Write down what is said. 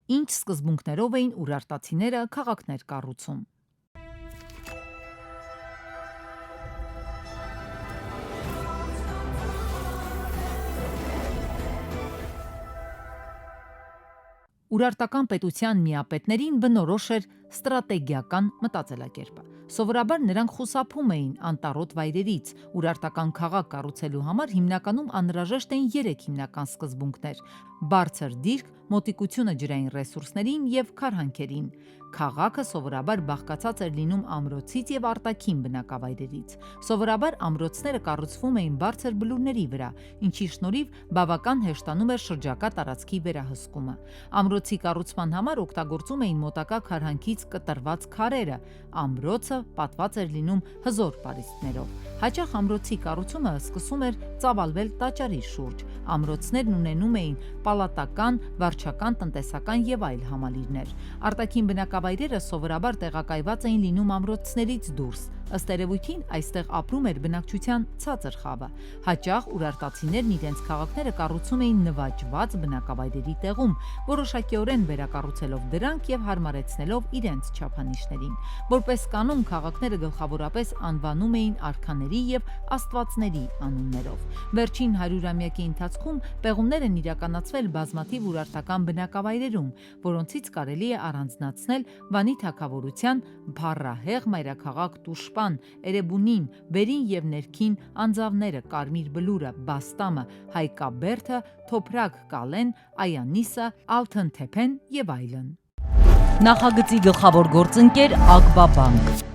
ինչ սկզբունքներով էին ուրարտացիները քաղաքներ կառուցում։ Ուրարտական պետության միապետներին բնորոշ էր ստրատեգիական մտածելակերպը։ Սովորաբար նրանք խուսափում էին անտառոտ վայրերից։ Ուրարտական քաղաք կառուցելու համար հիմնականում անհրաժեշտ էին 3 հիմնական սկզբունքներ՝ բարձր դիրք, մոտիկությունը ջրային ռեսուրսներին և քարհանքերին։ Քաղաքը սովորաբար բաղկացած էր լինում ամրոցից և արտաքին բնակավայրերից։ Սովորաբար ամրոցները կառուցվում էին բարձր բլուրների վրա, ինչի շնորհիվ բավական հեշտանում էր շրջակա տարածքի վերահսկումը։ Ամրոցի կառուցման համար օգտագործում էին մոտակա քարհանքից կտրված քարերը։ Ամրոցը պատված էր լինում հզոր պարիսպներով։ Հաճախ ամրոցի կառուցումը սկսում էր ծավալվել տաճարի շուրջ։ Ամրոցներն ունենում էին պալատական, վարչական, տնտեսական և այլ համալիրներ։ Արտաքին բնակավայրերը սովորաբար տեղակայված էին լինում ամրոցներից դուրս։ Ըստ երևույթին այստեղ ապրում էր բնակչության ցածր խավը։ Հաճախ ուրարտացիներն իրենց քաղաքները կառուցում էին նվաճված բնակավայրերի տեղում, որոշակիորեն վերակառուցելով դրանք և հարմարեցնելով իրենց չափանիշներին։ Որպես կանոն քաղաքները գլխավորապես անվանում էին արքաների և աստվածների անուններով։ Վերջին 100-ամյակի ընթացքում պեղումներ են իրականացվել բազմաթիվ ուրարտական բնակավայրերում, որոնցից կարելի է առանձնացնել Վանի թագավորության փառահեղ մայրաքաղաք Տուշպան, Էրեբունին, վերին և ներքին անձավները, Կարմիր բլուրը, Բաստամը, Հայկաբերդը, Թոփրակ Կալեն, Այանիսը, Ալթըն Թեփեն և այլն։ Նախագծի գլխավոր գործընկեր Ակբաբանկ